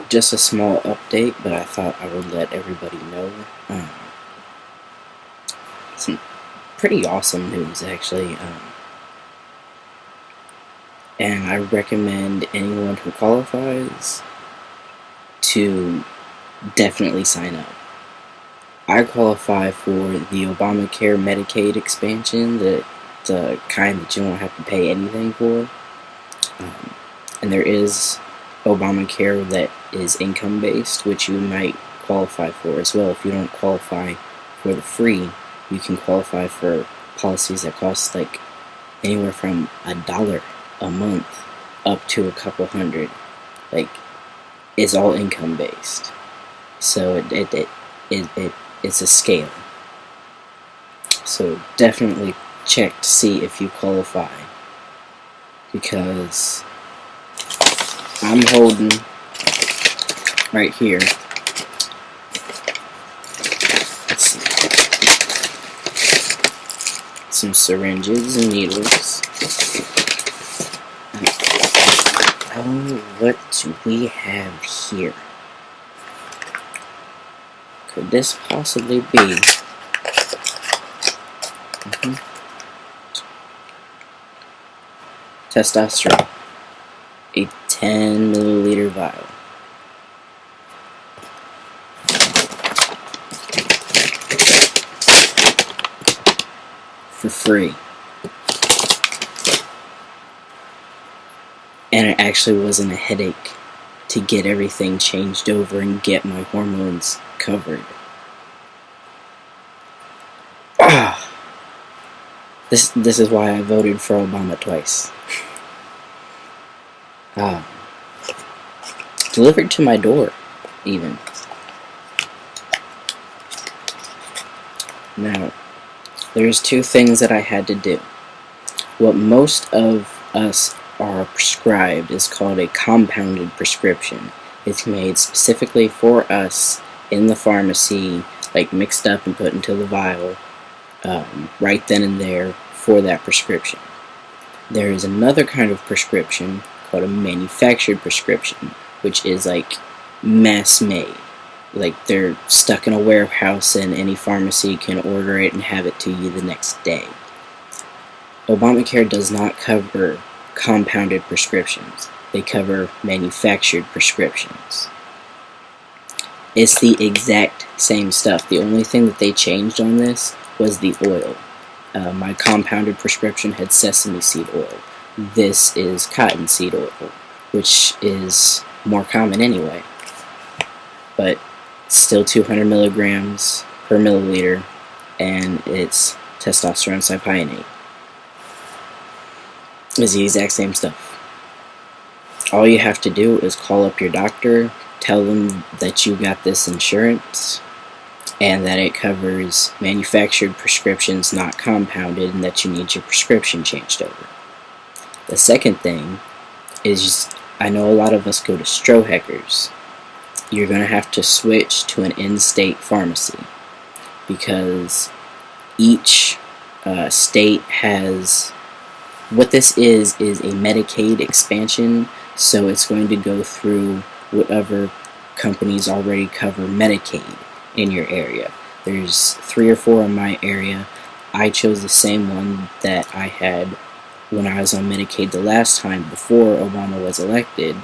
Just a small update, but I thought I would let everybody know. Some pretty awesome news, actually. And I recommend anyone who qualifies to definitely sign up. I qualify for the Obamacare Medicaid expansion, the kind that you don't have to pay anything for. And there is Obamacare that is income-based, which you might qualify for as well. If you don't qualify for the free, you can qualify for policies that cost like anywhere from $1 a month up to a couple hundred. Like, it's all income-based, so it's a scale. So definitely check to see if you qualify, because I'm holding right here. Let's see. Some syringes and needles. Oh, what do we have here? Could this possibly be? Testosterone. A 10 milliliter vial. For free. And it actually wasn't a headache to get everything changed over and get my hormones covered. This is why I voted for Obama twice. Delivered to my door, even. Now, there's two things that I had to do. What most of us are prescribed is called a compounded prescription. It's made specifically for us in the pharmacy, like mixed up and put into the vial right then and there for that prescription. There is another kind of prescription called a manufactured prescription, which is like mass made. Like, they're stuck in a warehouse and any pharmacy can order it and have it to you the next day. Obamacare does not cover compounded prescriptions. They cover manufactured prescriptions. It's the exact same stuff. The only thing that they changed on this was the oil. My compounded prescription had sesame seed oil. This is cottonseed oil, which is more common anyway. But still 200 milligrams per milliliter, and it's testosterone cypionate. It's the exact same stuff. All you have to do is call up your doctor, tell them that you got this insurance, and that it covers manufactured prescriptions, not compounded, and that you need your prescription changed over. The second thing is, I know a lot of us go to Strohecker's. You're going to have to switch to an in-state pharmacy, because each state has... What this is a Medicaid expansion, so it's going to go through whatever companies already cover Medicaid in your area. There's 3 or 4 in my area. I chose the same one that I had when I was on Medicaid the last time before Obama was elected,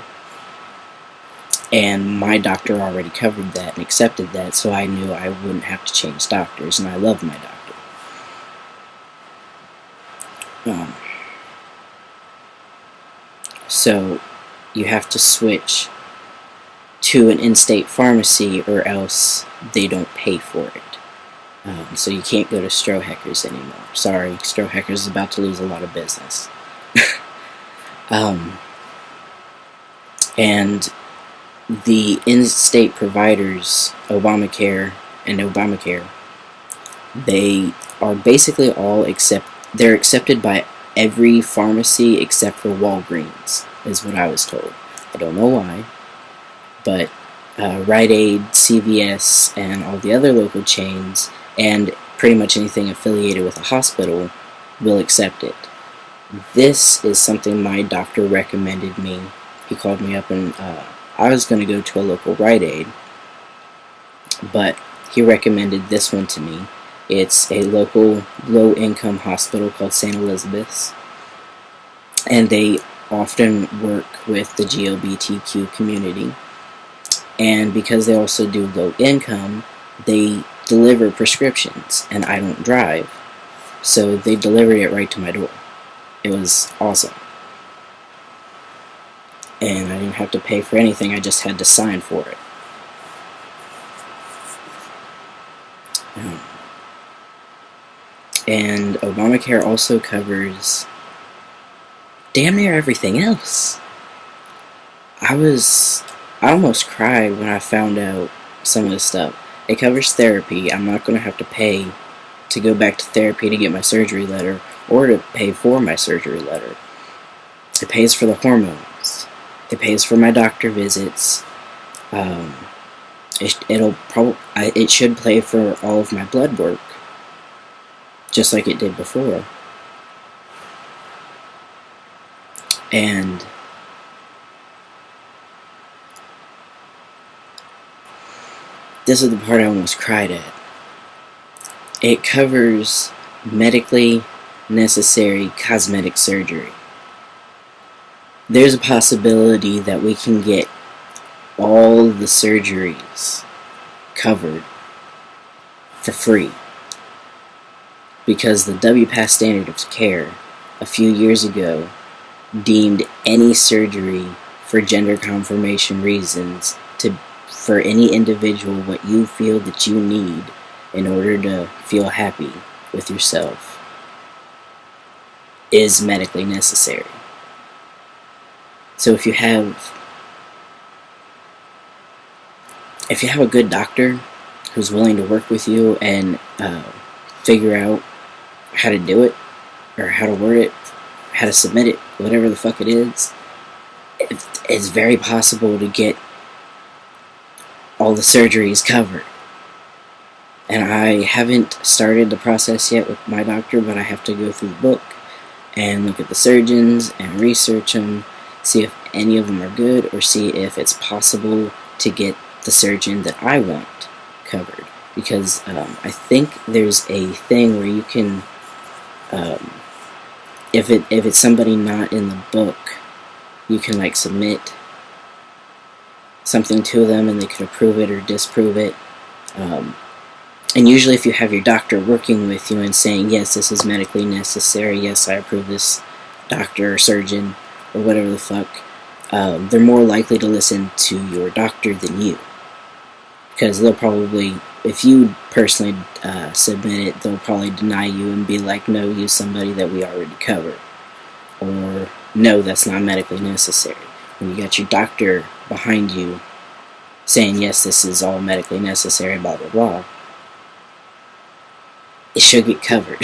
and my doctor already covered that and accepted that, so I knew I wouldn't have to change doctors, and I love my doctor. So you have to switch to an in-state pharmacy, or else they don't pay for it. So you can't go to Strohecker's anymore. Sorry, Strohecker's is about to lose a lot of business. And the in-state providers, Obamacare and Obamacare, they are basically all they're accepted by every pharmacy except for Walgreens, is what I was told. I don't know why, but Rite Aid, CVS, and all the other local chains, and pretty much anything affiliated with a hospital, will accept it. This is something my doctor recommended me. He called me up and I was going to go to a local Rite Aid, but he recommended this one to me. It's a local low-income hospital called St. Elizabeth's, and they often work with the GLBTQ community. And because they also do low income, they deliver prescriptions, and I don't drive, so they delivered it right to my door. It was awesome. And I didn't have to pay for anything, I just had to sign for it. And Obamacare also covers damn near everything else. I almost cried when I found out some of this stuff. It covers therapy. I'm not going to have to pay to go back to therapy to get my surgery letter, or to pay for my surgery letter. It pays for the hormones. It pays for my doctor visits. It should pay for all of my blood work, just like it did before. And this is the part I almost cried at. It covers medically necessary cosmetic surgery. There's a possibility that we can get all the surgeries covered for free, because the WPATH standard of care a few years ago deemed any surgery for gender confirmation reasons for any individual what you feel that you need in order to feel happy with yourself is medically necessary. So if you have a good doctor who's willing to work with you and figure out how to do it, or how to word it, how to submit it, whatever the fuck it is, it's very possible to get all the surgeries covered. And I haven't started the process yet with my doctor, but I have to go through the book and look at the surgeons and research them, see if any of them are good, or see if it's possible to get the surgeon that I want covered. Because I think there's a thing where you can, if it's somebody not in the book, you can like submit something to them and they can approve it or disapprove it. And usually if you have your doctor working with you and saying, yes, this is medically necessary, yes, I approve this doctor or surgeon or whatever the fuck, they're more likely to listen to your doctor than you. Because they'll probably, if you personally submit it, they'll probably deny you and be like, no, use somebody that we already covered. Or, no, that's not medically necessary. When you got your doctor behind you saying, yes, this is all medically necessary, blah, blah, blah, it should get covered.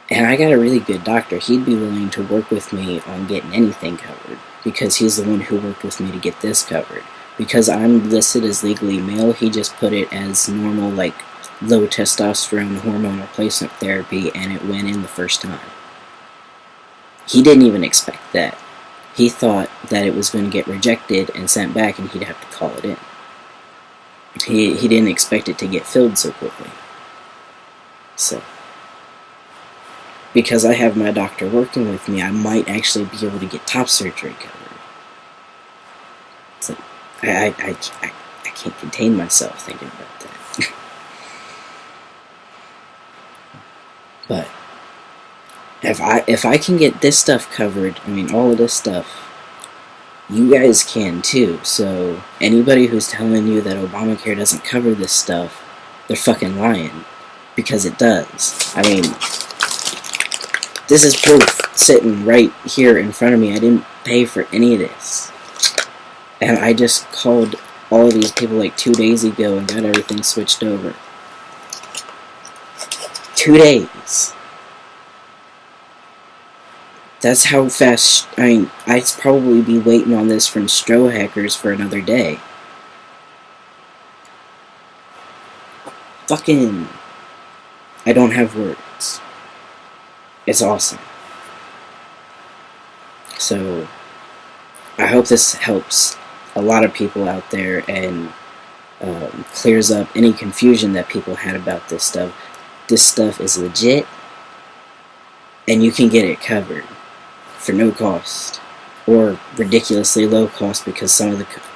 And I got a really good doctor. He'd be willing to work with me on getting anything covered, because he's the one who worked with me to get this covered. Because I'm listed as legally male, he just put it as normal, like, low testosterone hormone replacement therapy, and it went in the first time. He didn't even expect that. He thought that it was going to get rejected and sent back and he'd have to call it in. He didn't expect it to get filled so quickly. So, because I have my doctor working with me, I might actually be able to get top surgery covered. So, I can't contain myself thinking about that. But if I can get this stuff covered, I mean all of this stuff, you guys can too. So anybody who's telling you that Obamacare doesn't cover this stuff, they're fucking lying, because it does. I mean, this is proof sitting right here in front of me. I didn't pay for any of this. And I just called all of these people like 2 days ago and got everything switched over. 2 days. That's how fast, I mean, I'd probably be waiting on this from Stro Hackers for another day. Fucking, I don't have words. It's awesome. So, I hope this helps a lot of people out there and clears up any confusion that people had about this stuff. This stuff is legit, and you can get it covered for no cost, or ridiculously low cost, because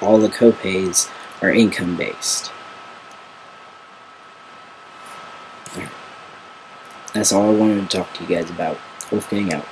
all the copays are income based. That's all I wanted to talk to you guys about. Wolfgang out.